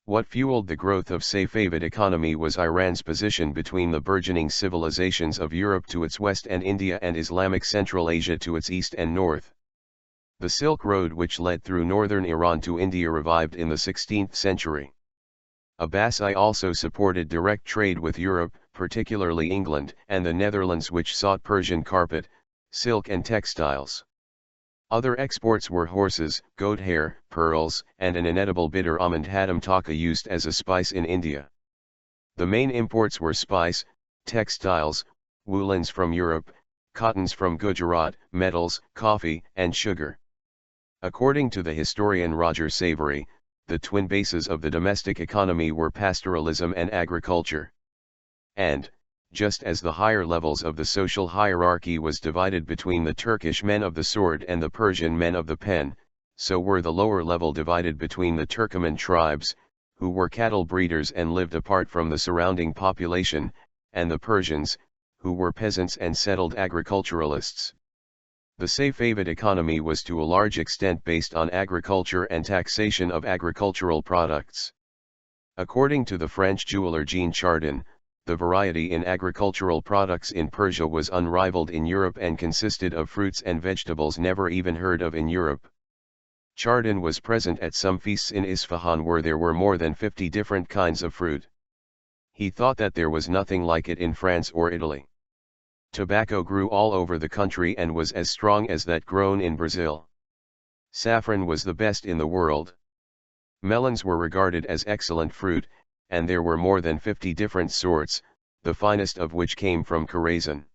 What fueled the growth of Safavid economy was Iran's position between the burgeoning civilizations of Europe to its west and India and Islamic Central Asia to its east and north. The Silk Road which led through northern Iran to India revived in the 16th century. Abbas I also supported direct trade with Europe, particularly England and the Netherlands, which sought Persian carpet, silk and textiles. Other exports were horses, goat hair, pearls, and an inedible bitter almond hadam-talka used as a spice in India. The main imports were spice, textiles, woolens from Europe, cottons from Gujarat, metals, coffee, and sugar. According to the historian Roger Savory, the twin bases of the domestic economy were pastoralism and agriculture. And, just as the higher levels of the social hierarchy was divided between the Turkish men of the sword and the Persian men of the pen, so were the lower level divided between the Turcoman tribes, who were cattle breeders and lived apart from the surrounding population, and the Persians, who were peasants and settled agriculturalists. The Safavid economy was to a large extent based on agriculture and taxation of agricultural products. According to the French jeweler Jean Chardin, the variety in agricultural products in Persia was unrivaled in Europe and consisted of fruits and vegetables never even heard of in Europe. Chardin was present at some feasts in Isfahan where there were more than 50 different kinds of fruit. He thought that there was nothing like it in France or Italy. Tobacco grew all over the country and was as strong as that grown in Brazil. Saffron was the best in the world. Melons were regarded as excellent fruit, and there were more than 50 different sorts, the finest of which came from Khorasan.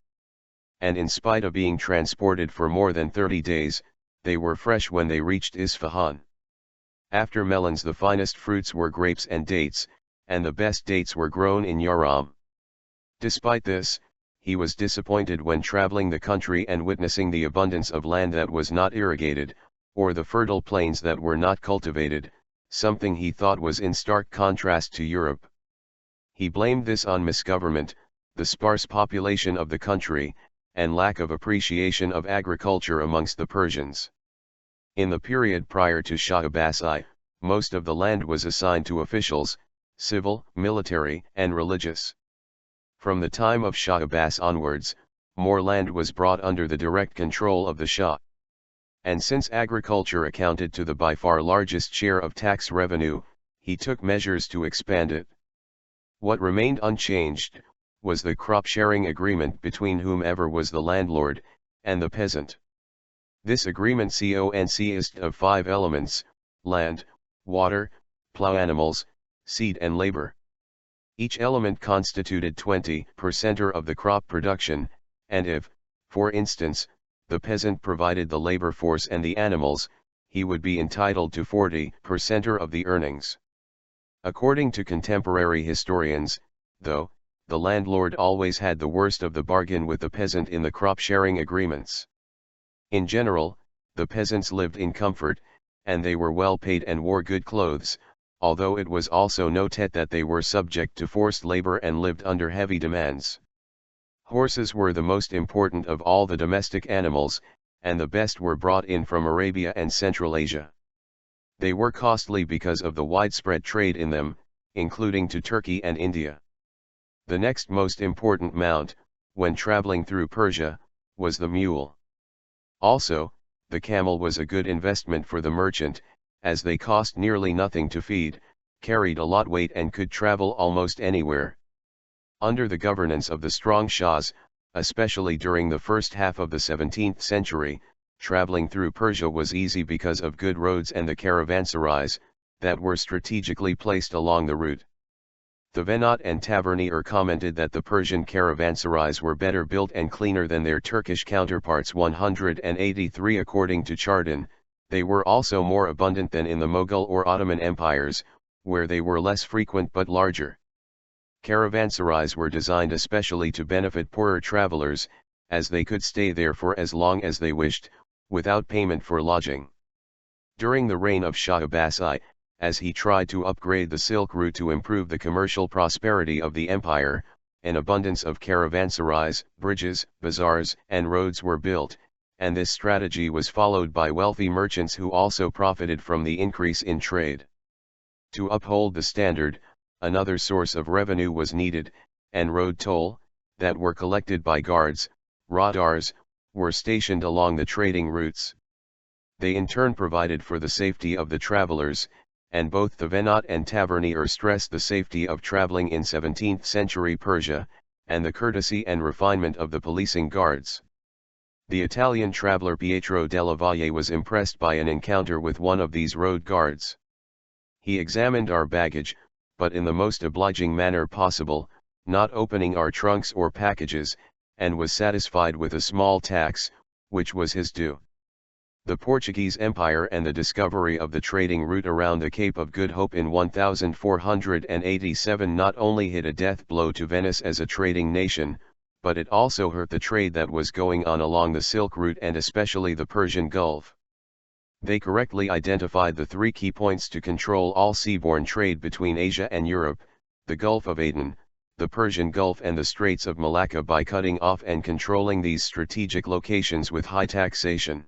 And in spite of being transported for more than 30 days, they were fresh when they reached Isfahan. After melons, the finest fruits were grapes and dates, and the best dates were grown in Yaram. Despite this, he was disappointed when traveling the country and witnessing the abundance of land that was not irrigated, or the fertile plains that were not cultivated, something he thought was in stark contrast to Europe. He blamed this on misgovernment, the sparse population of the country, and lack of appreciation of agriculture amongst the Persians. In the period prior to Shah Abbas I, most of the land was assigned to officials, civil, military, and religious. From the time of Shah Abbas onwards, more land was brought under the direct control of the Shah. And since agriculture accounted to the by far largest share of tax revenue, he took measures to expand it. What remained unchanged was the crop-sharing agreement between whomever was the landlord and the peasant. This agreement consists of 5 elements: land, water, plow animals, seed and labor. Each element constituted 20% of the crop production, and if, for instance, the peasant provided the labor force and the animals, he would be entitled to 40% of the earnings. According to contemporary historians, though, the landlord always had the worst of the bargain with the peasant in the crop-sharing agreements. In general, the peasants lived in comfort, and they were well paid and wore good clothes, although it was also noted that they were subject to forced labor and lived under heavy demands. Horses were the most important of all the domestic animals, and the best were brought in from Arabia and Central Asia. They were costly because of the widespread trade in them, including to Turkey and India. The next most important mount, when traveling through Persia, was the mule. Also, the camel was a good investment for the merchant, as they cost nearly nothing to feed, carried a lot weight and could travel almost anywhere. Under the governance of the strong Shahs, especially during the first half of the 17th century, traveling through Persia was easy because of good roads and the caravanserais, that were strategically placed along the route. Thavenot and Tavernier commented that the Persian caravanserais were better built and cleaner than their Turkish counterparts. 183 According to Chardin, they were also more abundant than in the Mughal or Ottoman empires, where they were less frequent but larger. Caravanserais were designed especially to benefit poorer travelers, as they could stay there for as long as they wished, without payment for lodging. During the reign of Shah Abbas I, as he tried to upgrade the Silk Route to improve the commercial prosperity of the empire, an abundance of caravanserais, bridges, bazaars, and roads were built, and this strategy was followed by wealthy merchants who also profited from the increase in trade. To uphold the standard, another source of revenue was needed, and road toll, that were collected by guards, radars, were stationed along the trading routes. They in turn provided for the safety of the travelers, and both the Venat and Tavernier stressed the safety of traveling in 17th century Persia, and the courtesy and refinement of the policing guards. The Italian traveler Pietro della Valle was impressed by an encounter with one of these road guards. He examined our baggage, but in the most obliging manner possible, not opening our trunks or packages, and was satisfied with a small tax, which was his due. The Portuguese Empire and the discovery of the trading route around the Cape of Good Hope in 1487 not only hit a death blow to Venice as a trading nation, but it also hurt the trade that was going on along the Silk Route and especially the Persian Gulf. They correctly identified the three key points to control all seaborne trade between Asia and Europe: the Gulf of Aden, the Persian Gulf and the Straits of Malacca, by cutting off and controlling these strategic locations with high taxation.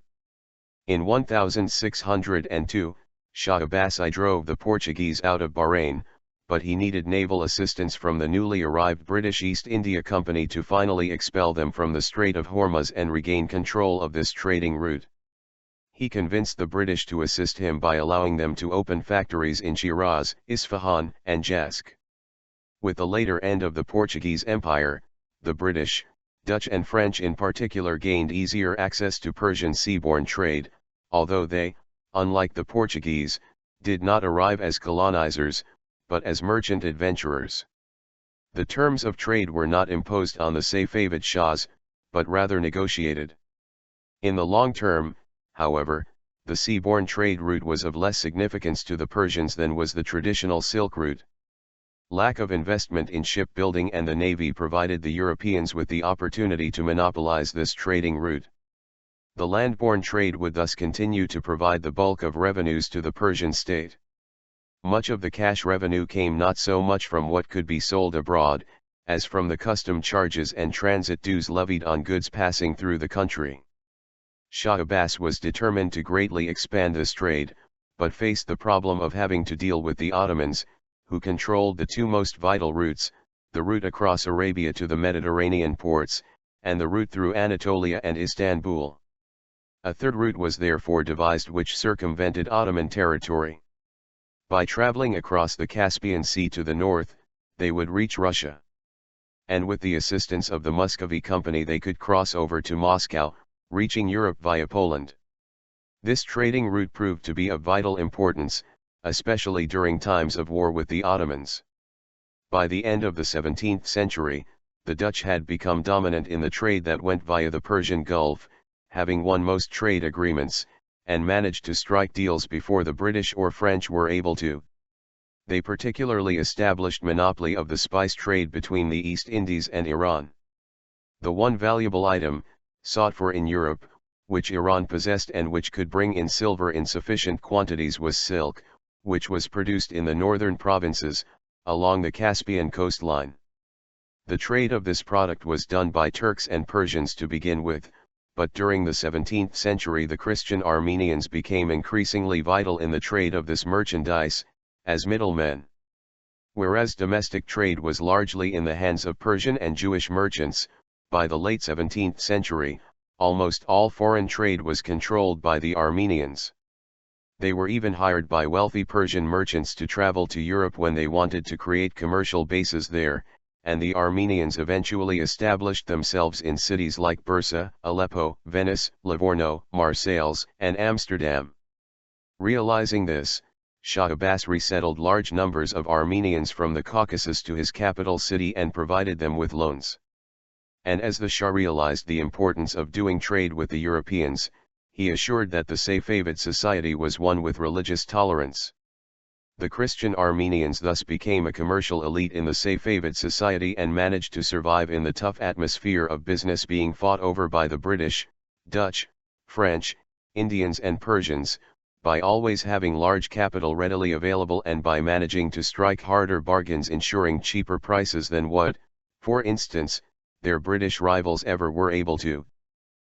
In 1602, Shah Abbas I drove the Portuguese out of Bahrain, but he needed naval assistance from the newly arrived British East India Company to finally expel them from the Strait of Hormuz and regain control of this trading route. He convinced the British to assist him by allowing them to open factories in Shiraz, Isfahan, and Jask. With the later end of the Portuguese Empire, the British, Dutch and French in particular gained easier access to Persian seaborne trade, although they, unlike the Portuguese, did not arrive as colonizers, but as merchant adventurers. The terms of trade were not imposed on the Safavid Shahs, but rather negotiated. In the long term, however, the seaborne trade route was of less significance to the Persians than was the traditional Silk Route. Lack of investment in shipbuilding and the navy provided the Europeans with the opportunity to monopolize this trading route. The landborne trade would thus continue to provide the bulk of revenues to the Persian state. Much of the cash revenue came not so much from what could be sold abroad, as from the custom charges and transit dues levied on goods passing through the country. Shah Abbas was determined to greatly expand this trade, but faced the problem of having to deal with the Ottomans, who controlled the two most vital routes, the route across Arabia to the Mediterranean ports, and the route through Anatolia and Istanbul. A third route was therefore devised which circumvented Ottoman territory. By traveling across the Caspian Sea to the north, they would reach Russia. And with the assistance of the Muscovy Company they could cross over to Moscow, reaching Europe via Poland. This trading route proved to be of vital importance, especially during times of war with the Ottomans. By the end of the 17th century, the Dutch had become dominant in the trade that went via the Persian Gulf, having won most trade agreements, and managed to strike deals before the British or French were able to. They particularly established monopoly of the spice trade between the East Indies and Iran. The one valuable item, sought for in Europe, which Iran possessed and which could bring in silver in sufficient quantities, was silk, which was produced in the northern provinces, along the Caspian coastline. The trade of this product was done by Turks and Persians to begin with, but during the 17th century the Christian Armenians became increasingly vital in the trade of this merchandise, as middlemen. Whereas domestic trade was largely in the hands of Persian and Jewish merchants, by the late 17th century, almost all foreign trade was controlled by the Armenians. They were even hired by wealthy Persian merchants to travel to Europe when they wanted to create commercial bases there, and the Armenians eventually established themselves in cities like Bursa, Aleppo, Venice, Livorno, Marseilles, and Amsterdam. Realizing this, Shah Abbas resettled large numbers of Armenians from the Caucasus to his capital city and provided them with loans. And as the Shah realized the importance of doing trade with the Europeans, he assured that the Safavid society was one with religious tolerance. The Christian Armenians thus became a commercial elite in the Safavid society and managed to survive in the tough atmosphere of business being fought over by the British, Dutch, French, Indians and Persians, by always having large capital readily available and by managing to strike harder bargains, ensuring cheaper prices than what, for instance, their British rivals ever were able to.